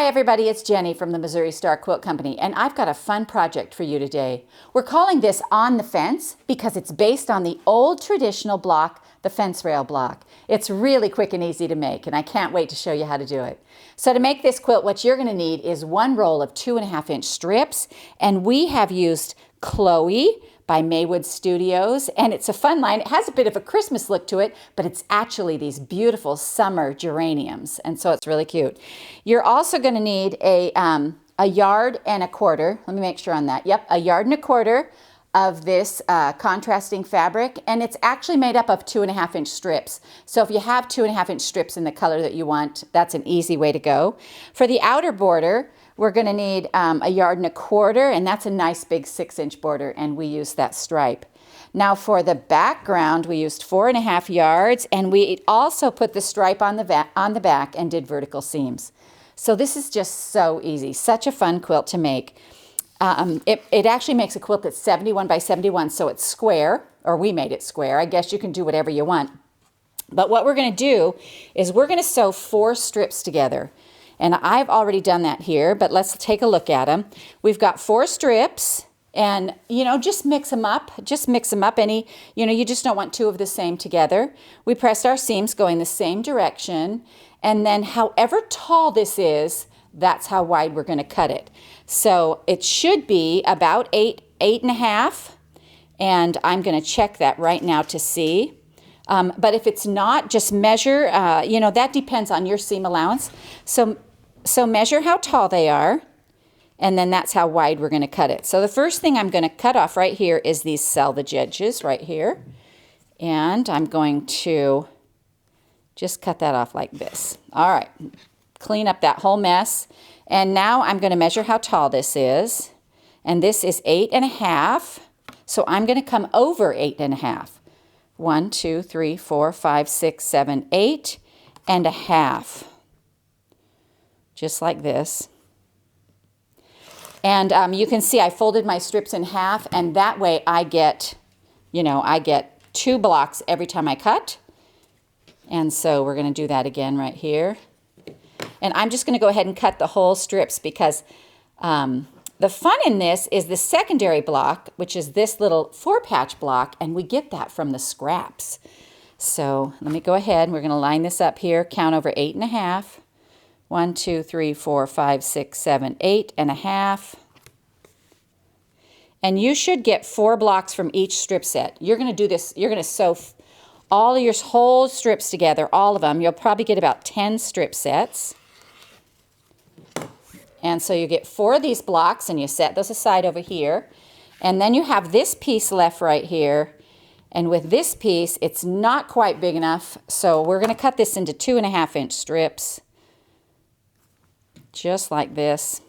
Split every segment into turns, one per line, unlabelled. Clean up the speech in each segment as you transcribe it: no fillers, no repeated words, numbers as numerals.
Hi everybody, it's Jenny from the Missouri Star Quilt Company, and I've got a fun project for you today. We're calling this On the Fence because it's based on the old traditional block, the fence rail block. It's really quick and easy to make, and I can't wait to show you how to do it. So to make this quilt, what you're going to need is one roll of 2.5-inch strips, and we have used Chloe by Maywood Studios, and it's a fun line. It has a bit of a Christmas look to it, but it's actually these beautiful summer geraniums, and so it's really cute. You're also going to need a 1.25 yards. Let me make sure on that. Yep, 1.25 yards of this contrasting fabric, and it's actually made up of 2.5-inch strips. So if you have 2.5-inch strips in the color that you want, that's an easy way to go. For the outer border, we're going to need 1.25 yards, and that's a nice big 6-inch border, and we use that stripe. Now for the background, we used 4.5 yards, and we also put the stripe on the back and did vertical seams. So this is just so easy, such a fun quilt to make. It actually makes a quilt that's 71 by 71, so it's square, or we made it square. I guess you can do whatever you want. But what we're going to do is we're going to sew 4 strips together. And I've already done that here, but let's take a look at them. We've got 4 strips, and, just mix them up. Just mix them up. You just don't want 2 of the same together. We press our seams going the same direction, and then however tall this is, that's how wide we're going to cut it. So it should be about 8.5, and I'm going to check that right now to see. But if it's not, just measure, that depends on your seam allowance. So measure how tall they are, and then that's how wide we're going to cut it. So the first thing I'm going to cut off right here is these selvage edges right here. And I'm going to just cut that off like this. All right, clean up that whole mess. And now I'm going to measure how tall this is. And this is 8.5. So I'm going to come over 8.5. 1, 2, 3, 4, 5, 6, 7, 8.5. Just like this. And you can see I folded my strips in half, and that way I get 2 blocks every time I cut. And so we're going to do that again right here. And I'm just going to go ahead and cut the whole strips because the fun in this is the secondary block, which is this little 4-patch block, and we get that from the scraps. So let me go ahead, and we're going to line this up here, count over 8.5. 1, 2, 3, 4, 5, 6, 7, 8.5. And you should get 4 blocks from each strip set. You're going to do this, you're going to sew all of your whole strips together, all of them. You'll probably get about 10 strip sets. And so you get 4 of these blocks, and you set those aside over here. And then you have this piece left right here. And with this piece, it's not quite big enough, so we're going to cut this into 2.5-inch strips. Just like this.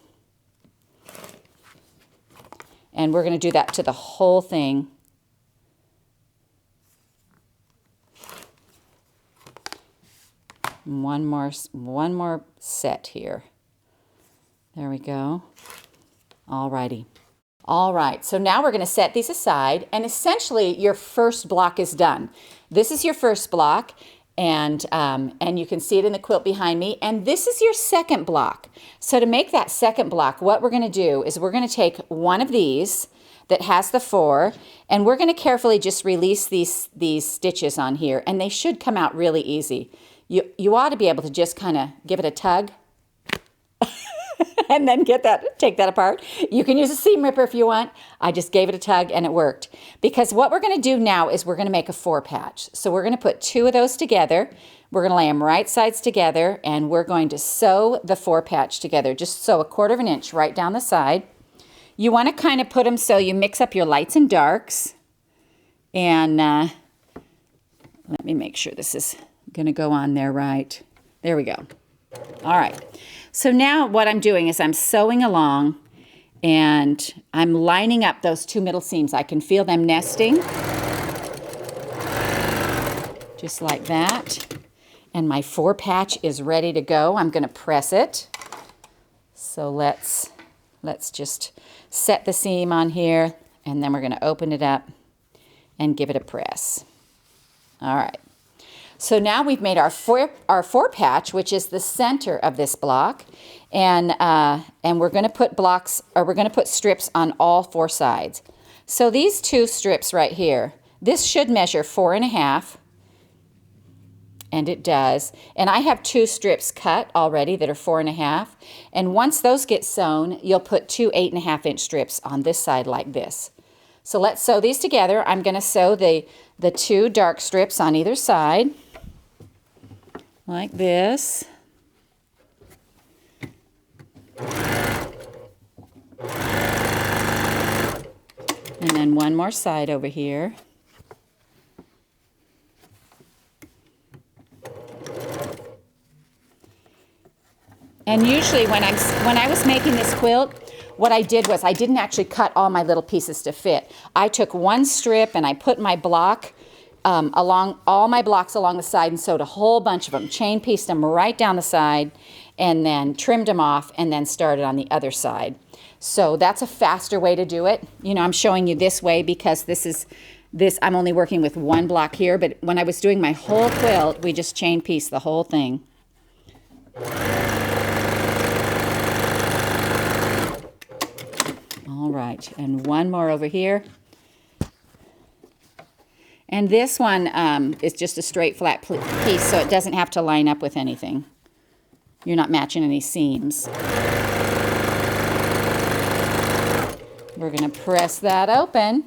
And we're going to do that to the whole thing. One more set here. There we go. Alrighty. All right, so now we're going to set these aside, and essentially your first block is done. This is your first block. And you can see it in the quilt behind me. And this is your second block. So to make that second block, what we're going to do is we're going to take one of these that has the 4, and we're going to carefully just release these stitches on here, and they should come out really easy. You ought to be able to just kind of give it a tug and then take that apart. You can use a seam ripper if you want. I just gave it a tug and it worked. Because what we're going to do now is we're going to make a 4-patch. So we're going to put 2 of those together. We're going to lay them right sides together, and we're going to sew the 4-patch together. Just sew 1/4 inch right down the side. You want to kind of put them so you mix up your lights and darks. And let me make sure this is going to go on there right. There we go. All right. So now what I'm doing is I'm sewing along, and I'm lining up those 2 middle seams. I can feel them nesting. Just like that. And my 4-patch is ready to go. I'm going to press it. So let's just set the seam on here, and then we're going to open it up and give it a press. All right. So now we've made our four patch, which is the center of this block. and we're going to put blocks, or we're going to put strips on all 4 sides. So these 2 strips right here, this should measure 4.5, and it does. And I have 2 strips cut already that are 4.5, and once those get sewn, you'll put 2 8.5-inch strips on this side like this. So let's sew these together. I'm going to sew the 2 dark strips on either side like this. And then one more side over here. And usually when I was making this quilt, what I did was I didn't actually cut all my little pieces to fit. I took 1 strip and I put my block along all my blocks along the side and sewed a whole bunch of them, chain pieced them right down the side, and then trimmed them off and then started on the other side. So that's a faster way to do it. You know, I'm showing you this way because I'm only working with 1 block here, but when I was doing my whole quilt, we just chain pieced the whole thing. All right, and 1 more over here. And this one is just a straight flat piece, so it doesn't have to line up with anything. You're not matching any seams. We're going to press that open.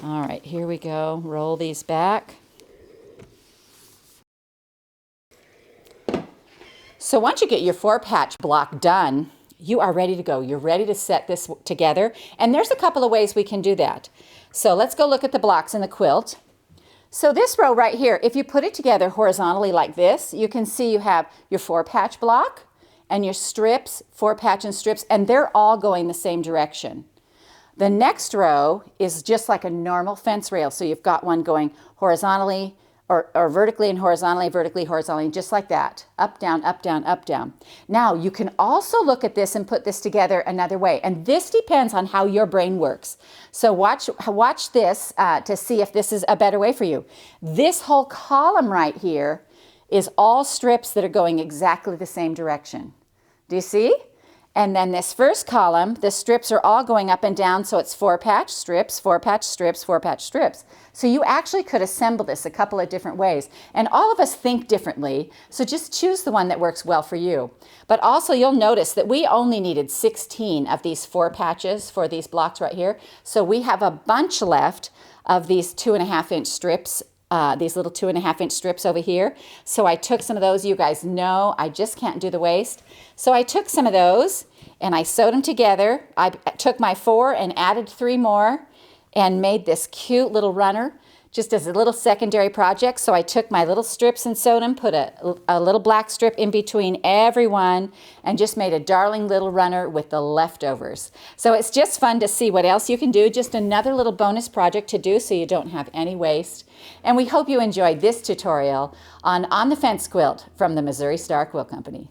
All right, here we go. Roll these back. So once you get your 4-patch block done, you are ready to go. You're ready to set this together. And there's a couple of ways we can do that. So let's go look at the blocks in the quilt. So this row right here, if you put it together horizontally like this, you can see you have your 4-patch block and your strips, 4-patch and strips, and they're all going the same direction. The next row is just like a normal fence rail. So you've got one going horizontally, or vertically and horizontally, vertically, horizontally, just like that. Up, down, up, down, up, down. Now, you can also look at this and put this together another way. And this depends on how your brain works. So watch this to see if this is a better way for you. This whole column right here is all strips that are going exactly the same direction. Do you see? And then this first column, the strips are all going up and down, so it's 4-patch strips, 4-patch strips, 4-patch strips. So you actually could assemble this a couple of different ways. And all of us think differently, so just choose the one that works well for you. But also you'll notice that we only needed 16 of these 4 patches for these blocks right here. So we have a bunch left of these 2.5-inch strips, these little 2.5-inch strips over here. So I took some of those. You guys know I just can't do the waist. So I took some of those and I sewed them together. I took my 4 and added 3 more and made this cute little runner just as a little secondary project. So I took my little strips and sewed them, put a little black strip in between every one, and just made a darling little runner with the leftovers. So it's just fun to see what else you can do, just another little bonus project to do so you don't have any waste. And we hope you enjoyed this tutorial on the Fence Quilt from the Missouri Star Quilt Company.